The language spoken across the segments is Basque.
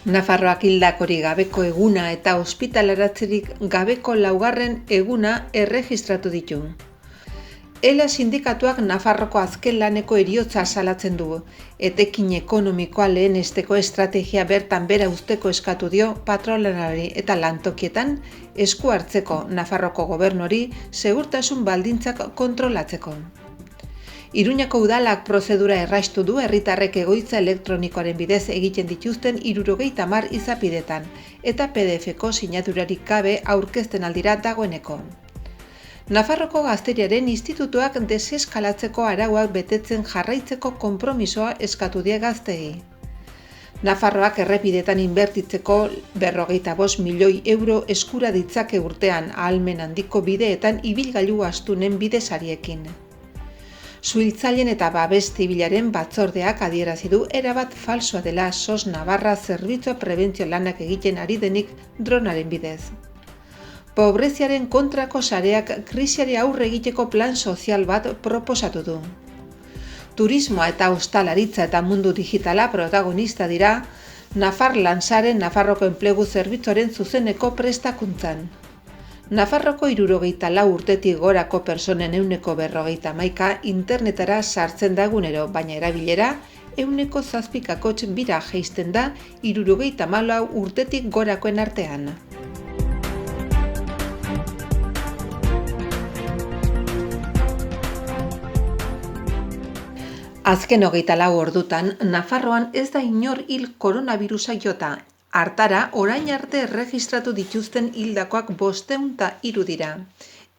Nafarroak hildakorik gabeko eguna eta ospitaleratzerik gabeko laugarren eguna erregistratu ditu. ELA sindikatuak Nafarroko azken laneko heriotza salatzen du. Etekin ekonomikoa lehenesteko estrategia bertan bera uzteko eskatu dio patronalari eta lantokietan esku hartzeko Nafarroko gobernuri segurtasun baldintzak kontrolatzeko. Iruñako udalak prozedura erraistu du herritarrek egoitza elektronikoaren bidez egiten dituzten 70 izapidetan eta PDF-ko sinaturarik gabe aurkezten aldira dagoeneko. Nafarroko Gazteriaren Institutuak deseskalatzeko arauak betetzen jarraitzeko konpromisoa eskatu die gazteei. Nafarroak errepidetan inbertitzeko 45 milioi euro eskura ditzake urtean ahalmen handiko bideetan ibilgailu astunen bidesariekin. Suhiltzaileen eta babes zibilaren batzordeak adierazi du erabat falsoa dela SOS Navarra zerbitzua prebentzio lanak egiten ari denik dronaren bidez. Pobreziaren kontrako sareak krisiari aurre egiteko plan sozial bat proposatu du. Turismoa eta ostalaritza eta mundu digitala protagonista dira Nafar Lansaren Nafarroko enplegu zerbitzuaren zuzeneko prestakuntzan. Nafarroko 74 urtetik gorako personen 151 internetara sartzen da egunero, baina erabilera 7%-kotx bira jaisten da 74 urtetik gorakoen artean. Azken 24 ordutan, Nafarroan ez da inor hil koronabirusa jota. Hartara, orain arte erregistratu dituzten hildakoak 503 dira.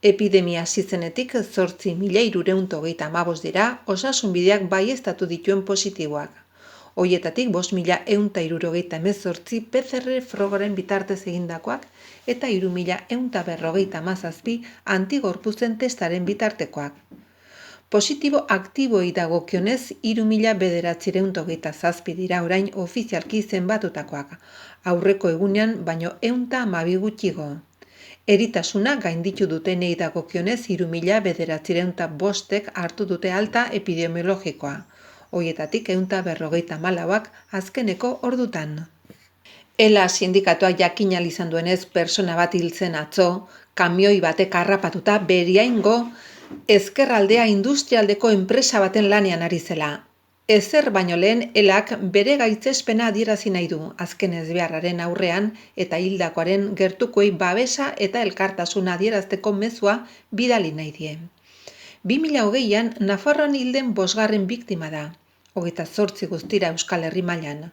Epidemia hasi zenetik 8.335 dira, osasunbideak baieztatu dituen positiboak. Hoietatik 5.178 PCR frogaren bitartez egindakoak eta 3.157 antigorputzen testaren bitartekoak. Positibo aktiboi dagokionez 3.927 dira orain ofizialki zenbatutakoak, aurreko egunean baino 112 gutxigo. Eritasuna gainditu dutenei dagokionez 3.905 hartu dute alta epidemiologikoa, hoietatik 154ak azkeneko ordutan. ELA sindikatua jakin ahal izan duenez pertsona bat hil zen atzo, kamioi batek harrapatuta Beriaingo ezkerraldea industrialdeko enpresa baten lanean ari zela. Ezer baino lehen ELAk bere gaitzespena adierazi nahi du azken ezbeharraren aurrean eta hildakoaren gertukoei babesa eta elkartasuna adierazteko mezua bidali nahi die. 2020an Nafarroan hilden 5. biktima da, 28 guztira Euskal Herri mailan.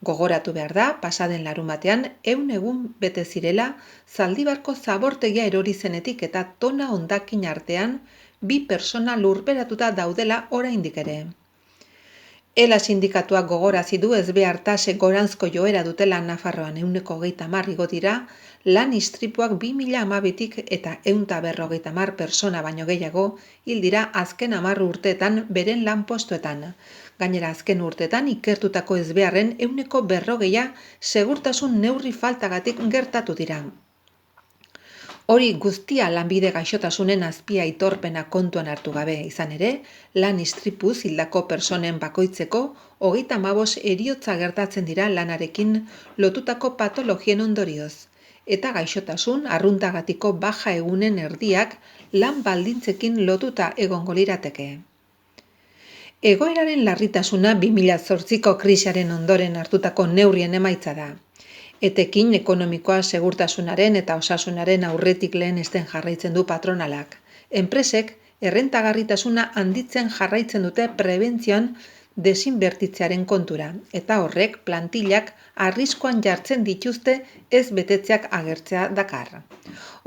Gogoratu behar da, pasaden larunbatean 100 egun bete zirela Zaldibarko zabortegia erori zenetik eta tona hondakin artean 2 pertsona lurperatuta daudela oraindik ere. ELA sindikatuak gogorazi du ezbehar tase goranzko joera dutela Nafarroan 130 igo dira, lan istripuak 2012tik eta 150 pertsona baino gehiago hil dira azken 10 urteetan beren lanpostuetan. Gainera azken urteetan ikertutako ezbeharren 40% segurtasun neurri faltagatik gertatu dira. Hori guztia lanbide gaixotasunen azpia aitorpena kontuan hartu gabe izan ere, lan istripuz hildako pertsonen bakoitzeko 35 heriotza gertatzen dira lanarekin lotutako patologien ondorioz. Eta gaixotasun arruntagatiko baja egunen erdiak lan baldintzekin lotuta egongo lirateke. Egoeraren larritasuna 2008ko krisiaren ondoren hartutako neurrien emaitza da. Etekin ekonomikoa segurtasunaren eta osasunaren aurretik lehenesten jarraitzen du patronalak. Enpresek errentagarritasuna handitzen jarraitzen dute prebentzioan desinbertitzearen kontura, eta horrek plantillak arriskuan jartzen dituzte ez betetzeak agertzea dakar.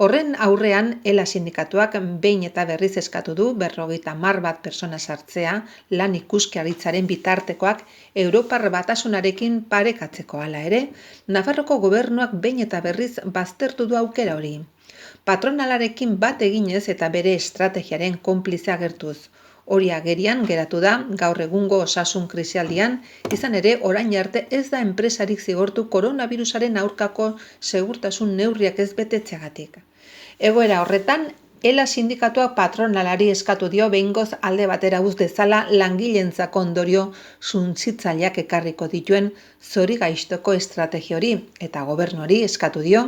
Horren aurrean, ELA sindikatuak behin eta berriz eskatu du 50 pertsona sartzea lan ikuskaritzaren bitartekoak Europar Batasunarekin parekatzeko hala ere, Nafarroko gobernuak behin eta berriz baztertu du aukera hori. Patronalarekin bat eginez eta bere estrategiaren konplize agertuz. Hori agerian geratu da gaur egungo osasun krisialdian, izan ere orain arte ez da enpresarik zigortu koronabirusaren aurkako segurtasun neurriak ez betetzeagatik. Egoera horretan, Ela sindikatuak patronalari eskatu dio behingoz alde batera uz dezala langileentzako ondorio suntsitzaileak ekarriko dituen zorigaiztoko estrategia hori eta gobernuari eskatu dio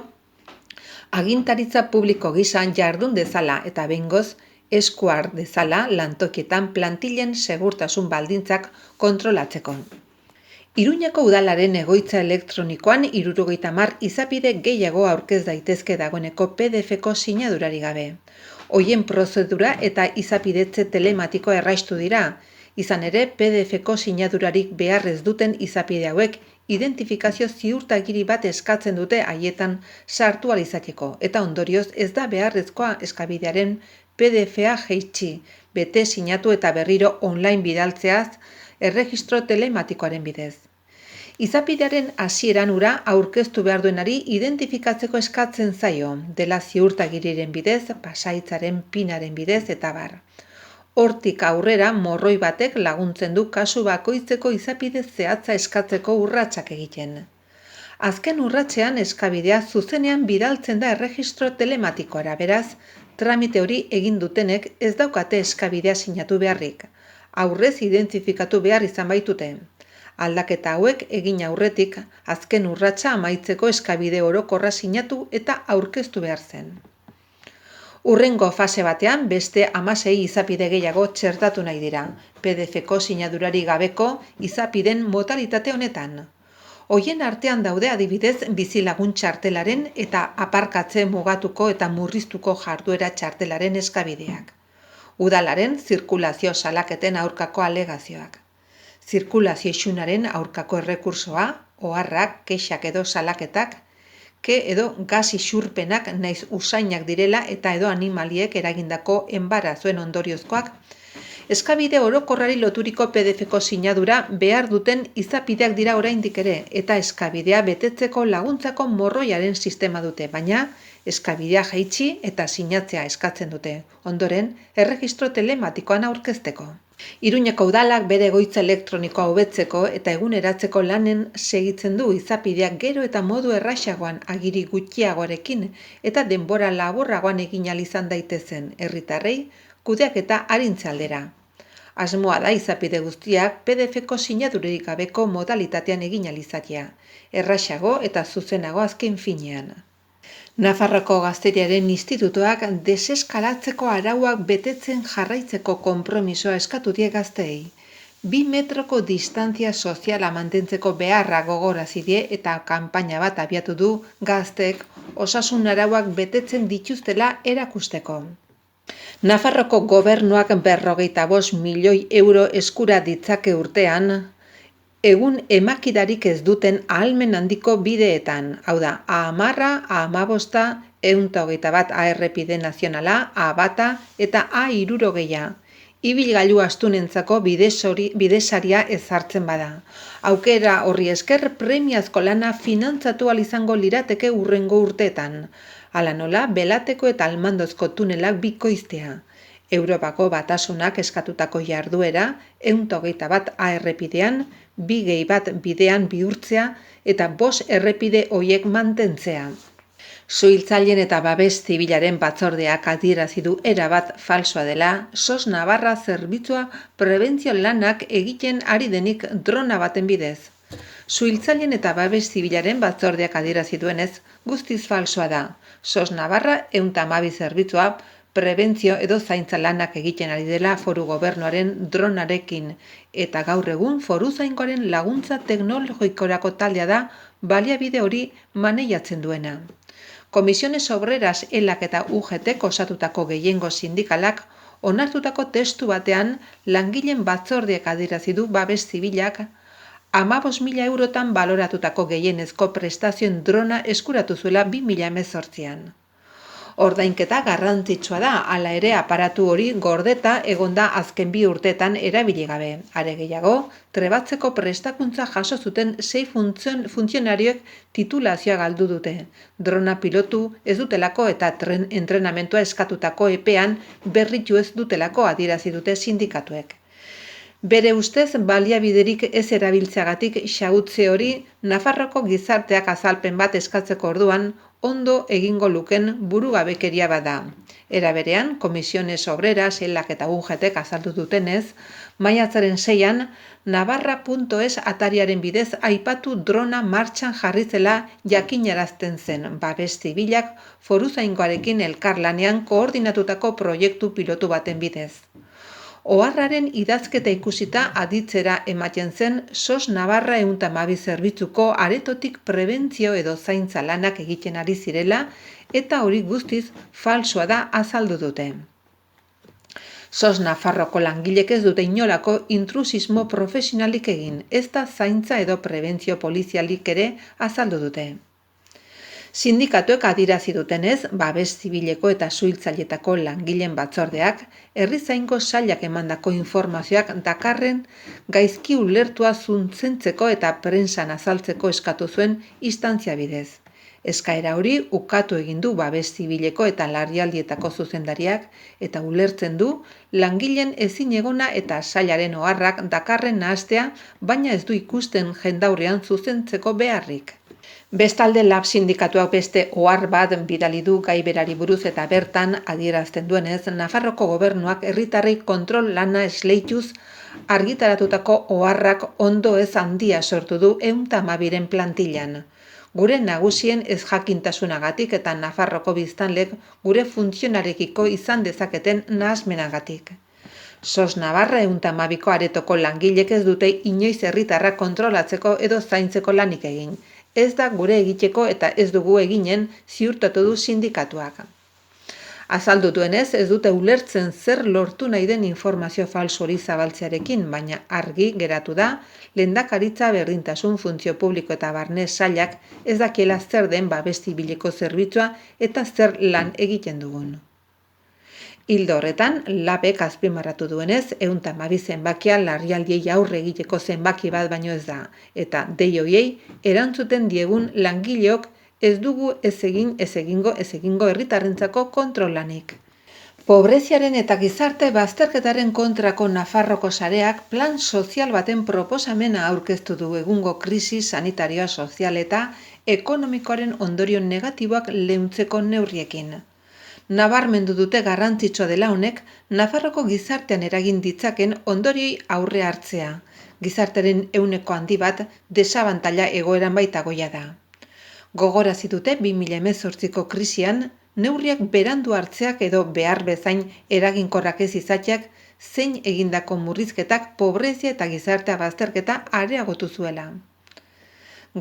agintaritza publiko gisa jardun dezala eta behingoz esku har dezala lantokietan plantillen segurtasun baldintzak kontrolatzeko. Iruñeko udalaren egoitza elektronikoan 70 izapide gehiago aurkez daitezke dagoeneko PDF-ko sinadurari gabe. Hoien prozedura eta izapidetze telematiko erraistu dira, izan ere PDF-ko sinadurarik beharrez duten izapide hauek identifikazio ziurtagiri bat eskatzen dute haietan sartu ahal izateko eta ondorioz ez da beharrezkoa eskabidearen PDF-a jaitsi, bete sinatu eta berriro online bidaltzeaz erregistro telematikoaren bidez. Izapidearen hasieran hura aurkeztu behar duenari identifikatzeko eskatzen zaio, dela ziurtagiriren bidez, pasaitzaren pinaren bidez eta bar. Hortik aurrera morroi batek laguntzen du kasu bakoitzeko izapide zehatza eskatzeko urratsak egiten. Azken urratsean eskabidea zuzenean bidaltzen da erregistro telematikoara, beraz, tramite hori egin dutenek ez daukate eskabidea sinatu beharrik. Aurrez identifikatu behar izan baitute. Aldaketa hauek egin aurretik azken urratsa amaitzeko eskabide orokorra sinatu eta aurkeztu behar zen. Hurrengo fase batean beste 16 izapide gehiago txertatu nahi dira, PDF-ko sinadurari gabeko izapiden modalitate honetan. Hoien artean daude adibidez bizilagun txartelaren eta aparkatze mugatuko eta murriztuko jarduera txartelaren eskabideak. Udalaren zirkulazio salaketen aurkako alegazioak. Zirkulazio isunaren aurkako errekursoa, oharrak, kexak edo salaketak, edo gas isurpenak naiz usainak direla eta edo animaliek eragindako enbarazuen ondoriozkoak, eskabide orokorrari loturiko PDF-ko sinadura behar duten izapideak dira oraindik ere eta eskabidea betetzeko laguntzako morroiaren sistema dute, baina eskabidea jaitsi eta sinatzea eskatzen dute, ondoren erregistro telematikoan aurkezteko. Iruñeko udalak bere egoitza elektronikoa hobetzeko eta eguneratzeko lanen segitzen du izapideak gero eta modu erraxagoan agiri gutxiagoarekin eta denbora laburragoan egin ahal izan daitezen herritarrei kudeaketa arintze aldera. Asmoa da izapide guztiak PDF-ko sinadurik gabeko modalitatean egin ahal izatea, erraxago eta zuzenago azken finean. Nafarroko Gazteriaren Institutuak deseskalatzeko arauak betetzen jarraitzeko konpromisoa eskatu die gazteei. 2 metroko distantzia soziala mantentzeko beharra gogorarazi die eta kanpaina bat abiatu du gazteek osasun arauak betetzen dituztela erakusteko. Nafarroko gobernuak 55 milioi euro eskura ditzake urtean, egun emakidarik ez duten ahalmen handiko bideetan, hau da, A10, A15, 121 A-errepide nazionala, A1 eta A60, ibilgailu astunentzako bidesaria ezartzen bada. Aukera horri esker premiazko lana finantzatu ahal izango lirateke hurrengo urteetan, hala nola Belateko eta Almandozko tunelak bikoiztea. Europako Batasunak eskatutako jarduera 121 A-errepidean, 2+1 bidean bihurtzea eta 5 errepide horiek mantentzea. Suhiltzaileen eta babes zibilaren batzordeak adierazi du erabat falsoa dela SOS Navarra zerbitzua prebentzio lanak egiten ari denik drona baten bidez. Suhiltzaileen eta babes zibilaren batzordeak adierazi duenez guztiz falsoa da. SOS Navarra 112 zerbitzua prebentzio edo zaintza lanak egiten ari dela foru gobernuaren dronarekin eta gaur egun foruzaingoaren laguntza teknologikorako taldea da baliabide hori maneiatzen duena. Comisiones Obreras ELAK eta UGTek osatutako gehiengo sindikalak onartutako testu batean langileen batzordeak adierazi du babes zibilak 15.000 eurotan baloratutako gehienezko prestazioen drona eskuratu zuela 2018an. Ordainketa garrantzitsua da, hala ere aparatu hori gordeta egonda azken 2 urteetan erabili gabe. Are gehiago, trebatzeko prestakuntza jaso zuten 6 funtzionarioek titulazioa galdu dute. Drona pilotu ez dutelako eta entrenamentua eskatutako epean berritu ez dutelako adierazi dute sindikatuek. Bere ustez, baliabiderik ez erabiltzeagatik xahutze hori Nafarroko gizarteak azalpen bat eskatzeko orduan ondo egingo luken burugabekeria bada. Era berean, Comisiones Obreras, ELAk eta UGTek azaldu dutenez, maiatzaren 6an, Navarra.es atariaren bidez aipatu drona martxan jarri zela jakinarazten zen babes zibilak foruzaingoarekin elkarlanean koordinatutako proiektu pilotu baten bidez. Oharraren idazketa ikusita aditzera ematen zen SOS Navarra 112 zerbitzuko aretotik prebentzio edo zaintza lanak egiten ari zirela eta hori guztiz falsoa da azaldu dute. SOS Nafarroko langilek ez dute inolako intrusismo profesionalik egin, ez da zaintza edo prebentzio polizialik ere azaldu dute. Sindikatuek adirazi dutenez, babes zibileko eta suhiltzailetako langileen batzordeak, herrizaingo sailak emandako informazioak dakarren gaizki ulertua zuntzentzeko eta prentsan azaltzeko eskatu zuen instantzia bidez. Eskaera hori ukatu egin du babes zibileko eta larrialdietako zuzendariak eta ulertzen du langileen ezinegona eta sailaren oharrak dakarren nahastea, baina ez du ikusten jendaurrean zuzentzeko beharrik. Bestalde LAB sindikatuak beste ohar bat bidali du gai berari buruz eta bertan adierazten duenez, Nafarroko gobernuak herritarrei kontrol lana esleituz argitaratutako oharrak ondo ez handia sortu du 112ren plantillan. Gure nagusien ez jakintasunagatik eta Nafarroko biztanlek gure funtzionarekiko izan dezaketen nahasmenagatik. SOS Navarra 112ko aretoko langilek ez dute inoiz herritarrak kontrolatzeko edo zaintzeko lanik egin. Ez da gure egiteko eta ez dugu eginen ziurtatu du sindikatuak. Azaldu duenez, ez dute ulertzen zer lortu nahi den informazio falso hori zabaltzearekin, baina argi geratu da, lehendakaritza berdintasun funtzio publiko eta barne sailak ez dakiela zer den babes zibileko zerbitzua eta zer lan egiten dugun. Ildo horretan, LABek azpimarratu duenez, 112 zenbakia larrialdiei aurre egiteko zenbaki bat baino ez da, eta dei horiei erantzuten diegun langileok ez dugu ez egingo herritarrentzako kontrolanik. Pobreziaren eta gizarte bazterketaren kontrako Nafarroko sareak plan sozial baten proposamena aurkeztu du egungo krisi sanitarioa sozial eta ekonomikoaren ondorio negatiboak leuntzeko neurriekin. Nabarmendu dute garrantzitsua dela honek, Nafarroko gizartean eragin ditzaken ondorioi aurre hartzea. Gizarteren ehuneko handi bat desabantaila egoeran baitagoia da. Gogarazi dute 2018ko krisian, neurriak berandu hartzeak edo behar bezain eraginkorrak ez izateak zein egindako murrizketak pobrezia eta gizartea bazterketa areagotu zuela.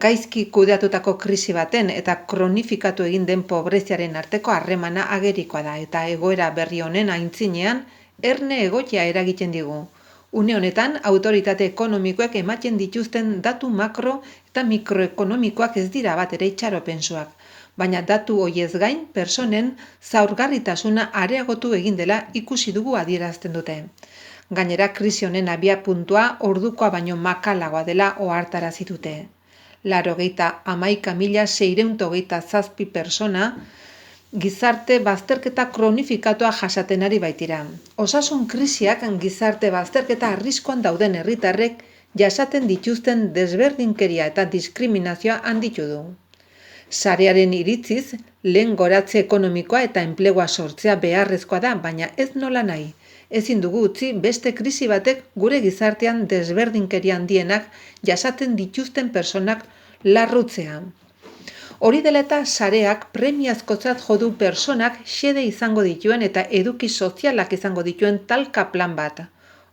Gaizki kudeatutako krisi baten eta kronifikatu egin den pobreziaren arteko harremana agerikoa da eta egoera berri honen aintzinean erne egotea eragiten digu. Une honetan, autoritate ekonomikoek ematen dituzten datu makro eta mikroekonomikoak ez dira bat ere itxaropensuak, baina datu horiez gain personen zaurgarritasuna areagotu egin dela ikusi dugu adierazten dute. Gainera, krisi honen abiapuntua ordukoa baino makalagoa dela ohartarazi dute. 91.627 persona gizarte bazterketa kronikifikatua jasaten ari baitira. Osasun krisiak gizarte bazterketa arriskuan dauden herritarrek jasaten dituzten desberdinkeria eta diskriminazioa handitu du. Sarearen iritziz, lehen goratze ekonomikoa eta enplegua sortzea beharrezkoa da, baina ez nola nahi. Ezin dugu utzi beste krisi batek gure gizartean desberdinkeria handienak jasaten dituzten personak larrutzea. Hori dela eta sareak premiazkotzat jo du personak xede izango dituen eta eduki sozialak izango dituen talka plan bat.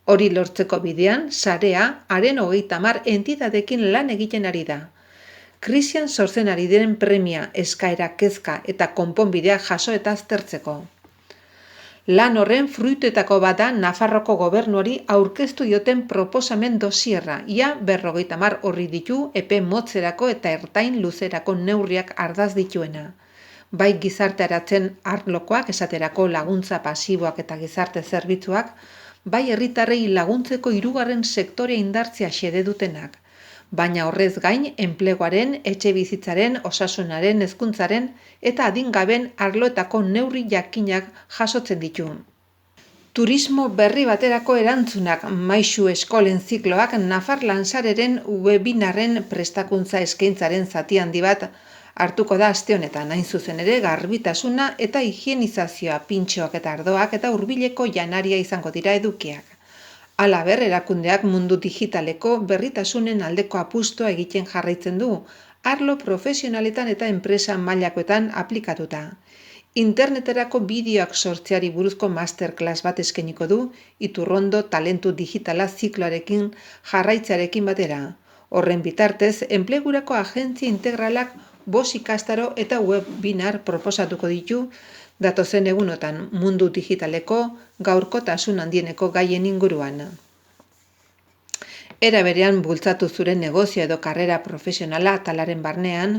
Hori lortzeko bidean, sarea haren 30 entitatekin lan egiten ari da. Krisian sortzen ari diren premia, eskaera, kezka eta konponbidea jaso eta aztertzeko. Lan horren fruituetako bat da Nafarroko gobernuari aurkeztu dioten proposamen dosierra, ia 50 orri ditu epe motzerako eta ertain luzerako neurriak ardaz dituena. Bai gizarteratzen arlokoak esaterako laguntza pasiboak eta gizarte zerbitzuak, bai herritarrei laguntzeko 3. sektorea indartzea xede dutenak. Baina horrez gain, enpleguaren, etxebizitzaren, osasunaren, hezkuntzaren eta adingaben arloetako neurri jakinak jasotzen ditu. Turismo berri baterako erantzunak maisu eskolen zikloak Nafar Lansareren webinarren prestakuntza eskaintzaren zati handi bat hartuko da aste honetan, hain zuzen ere garbitasuna eta higienizazioa, pintxoak eta ardoak eta hurbileko janaria izango dira edukiak. Halaber, erakundeak mundu digitaleko berritasunen aldeko apustua egiten jarraitzen du, arlo profesionaletan eta enpresa mailakoetan aplikatuta. Interneterako bideoak sortzeari buruzko masterclass bat eskainiko du, Iturrondo talentu digitala zikloarekin jarraitzearekin batera. Horren bitartez, enplegurako agentzia integralak 5 ikastaro eta webinar proposatuko ditu datozen egunotan mundu digitaleko gaurkotasun handieneko gaien inguruan. Era berean bultzatu zure negozio edo karrera profesionala atalaren barnean,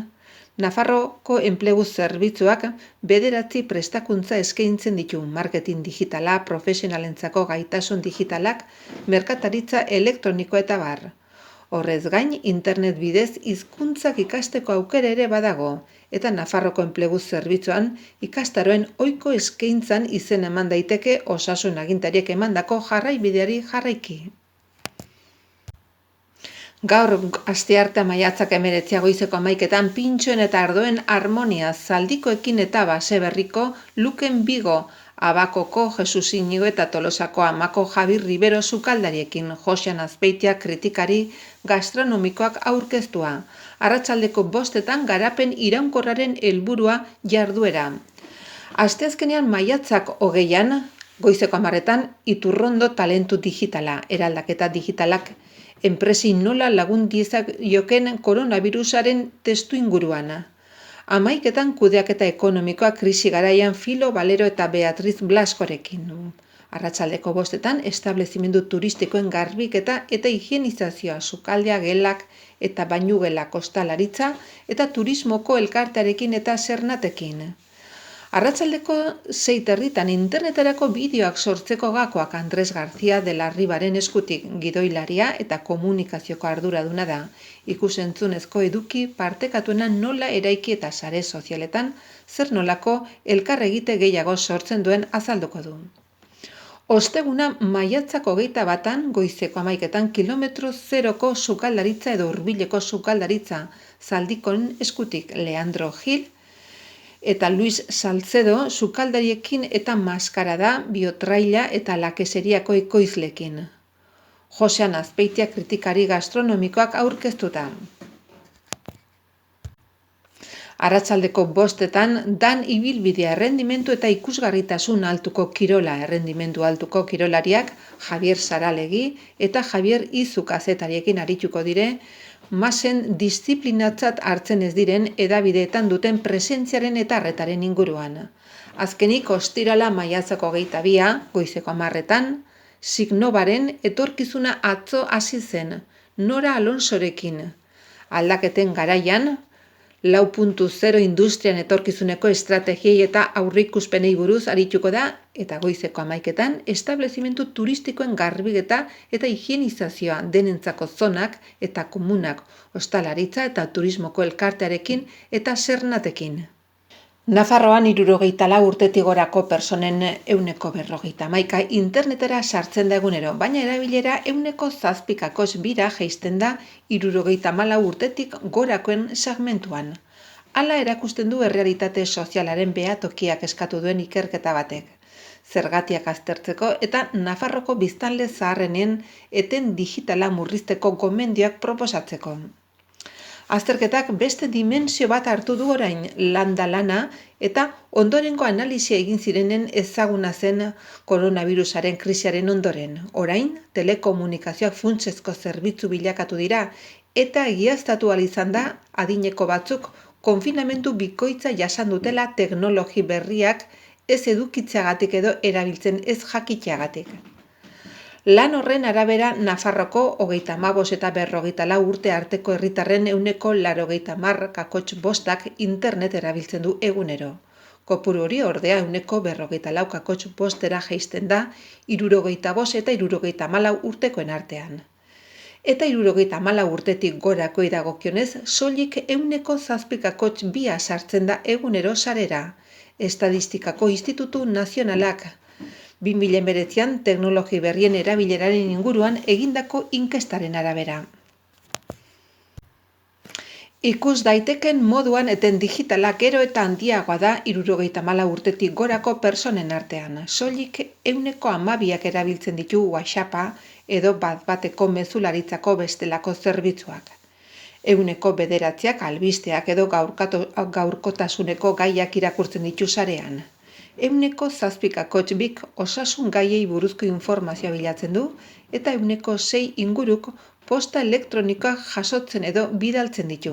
Nafarroko enplegu zerbitzuak 9 prestakuntza eskaintzen ditu marketing digitala, profesionalentzako gaitasun digitalak, merkataritza elektroniko eta bar. Horrez gain, internet bidez hizkuntzak ikasteko aukera ere badago, eta Nafarroko enplegu zerbitzuan ikastaroen ohiko eskaintzan izen eman daiteke osasun agintariek emandako jarraibideari jarraiki. Gaur asteartea maiatzak 19 goizeko 11etan pintxoen eta ardoen harmonia zaldikoekin eta base berriko Luken Bigo, Abakoko Jesus Inigo eta Tolosako Amako Javi Ribero sukaldariekin Josean Azpeitia kritikari gastronomikoak aurkeztua. Arratsaldeko 5etan garapen iraunkorraren helburua jarduera. Asteazkenean maiatzak 20ean goizeko 10etan Iturrondo talentu digitala, eraldaketa digitalak enpresi nola lagun diezaioken koronavirusaren testu inguruan. 11etan kudeaketa ekonomikoa krisi garaian Filo Valero eta Beatriz Blaskorekin. Arratsaldeko 5etan establezimendu turistikoen garbiketa eta higienizazioa, sukaldea, gelak eta bainugela kostalaritza eta turismoko elkartearekin eta zernatekin. Arratsaldeko 6:30 interneterako bideoak sortzeko gakoak Andres García de la Ribaren eskutik gidoilaria eta komunikazioko arduraduna da. Ikusentzunezko eduki partekatuena nola eraiki eta sare sozialetan zer nolako elkarregite gehiago sortzen duen azalduko du. Osteguna maiatzak 21 goizeko 11etan kilometro zeroko sukaldaritza edo hurbileko sukaldaritza zaldikon eskutik Leandro Gil eta Luis Salcedo sukaldariekin eta maskarada, biotraila eta lakeseriako ekoizlekin. Josean Azpeitia kritikari gastronomikoak aurkeztuta. Arratsaldeko 5etan dan ibilbidea errendimendu eta ikusgarritasun altuko kirola errendimendu altuko kirolariak Javier Saralegi eta Javier Izu kazetariekin arituko dire, masen disiplinatzat hartzen ez diren hedabideetan duten presentziaren eta arretaren inguruan. Azkenik ostirala maiatzako 22 goizeko 10etan, Signovaren etorkizuna atzo hasi zen, Nora Alonsorekin. Aldaketen garaian, 4.0 industrian etorkizuneko estrategiei eta aurreikuspenei buruz arituko da, eta goizeko 11etan establezimendu turistikoen garbiketa eta higienizazioa denentzako zonak eta komunak, ostalaritza eta turismoko elkartearekin eta zernatekin. Nafarroan 64 urtetik gorako personen 150 internetera sartzen da egunero, baina erabilera 7,2 bira jaisten da 64 urtetik gorakoen segmentuan. Hala erakusten du errealitate sozialaren behatokiak eskatu duen ikerketa batek. Zergatiak aztertzeko eta Nafarroko biztanle zaharrenen eten digitala murrizteko gomendioak proposatzeko. Azterketak beste dimensio bat hartu du orain landa-lana eta ondorengo analisia egin zirenen ezaguna zen koronavirusaren krisiaren ondoren. Orain, telekomunikazioak funtsezko zerbitzu bilakatu dira eta egiaztatu ahal izan da adineko batzuk konfinamendu bikoitza jasan dutela teknologi berriak ez edukitzeagatik edo erabiltzen ez jakiteagatik. Lan horren arabera Nafarroko 35 eta 54 urte arteko herritarren 80,5% internet erabiltzen du egunero. Kopuru hori ordea 44,5%ra jaisten da 65 eta 74 urtekoen artean. Eta 74 urtetik gorakoi dagokionez, soilik 7,2 sartzen da egunero sarera. Estadistikako Institutu Nazionalak 2019an teknologi berrien erabileraren inguruan egindako inkestaren arabera. Ikus daiteken moduan eten digitala gero eta handiagoa da 74 urtetik gorako personen artean. Soilik 12% erabiltzen ditu WhatsAppa edo bat-bateko mezularitzako bestelako zerbitzuak. 9%ak albisteak edo gaurkotasuneko gaiak irakurtzen ditu sarean. 7%bik osasun gaiei buruzko informazioa bilatzen du eta 6% inguruk posta elektronikoa jasotzen edo bidaltzen ditu.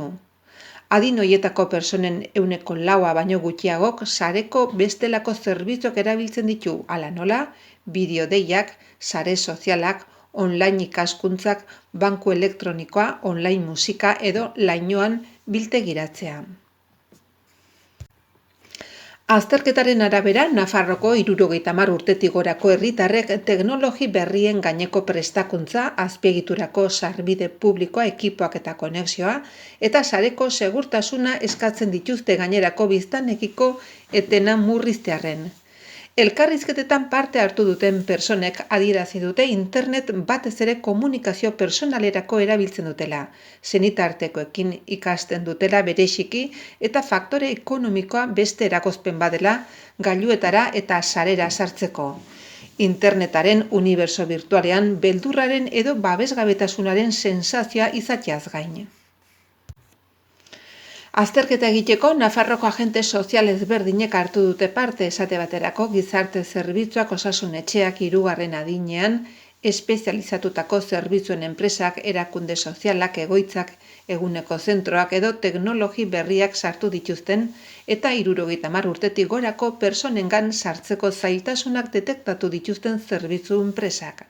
Adin horietako personen 4% baino gutxiagok sareko bestelako zerbitzuak erabiltzen ditu, hala nola, bideo-deiak, sare sozialak, online ikaskuntzak, banku elektronikoa, online musika edo lainoan biltegiratzea. Azterketaren arabera, Nafarroko 70 urtetik gorako herritarrek teknologi berrien gaineko prestakuntza, azpiegiturako sarbide publikoa, ekipoak eta konexioa, eta sareko segurtasuna eskatzen dituzte gainerako biztanekiko etena murriztearren. Elkarrizketetan parte hartu duten personek adierazi dute internet batez ere komunikazio personalerako erabiltzen dutela, senitartekoekin ikasten dutela bereziki eta faktore ekonomikoa beste erakozpen badela gailuetara eta sarera sartzeko. Internetaren unibertso birtualean beldurraren edo babesgabetasunaren sensazioa izateaz gain. Azterketa egiteko, Nafarroko agente sozial ezberdinek hartu dute parte esate baterako gizarte zerbitzuak osasun etxeak 3. adinean, espezializatutako zerbitzuen enpresak, erakunde sozialak, egoitzak, eguneko zentroak edo teknologi berriak sartu dituzten eta 70 urtetik gorako personengan sartzeko zailtasunak detektatu dituzten zerbitzu enpresak.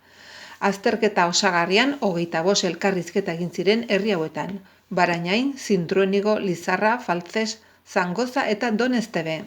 Azterketa osagarrian 25 elkarrizketa egin ziren herri hauetan. Barañain, Zintruenigo, Lizarra, Faltzes, Zangoza eta Doneztebe.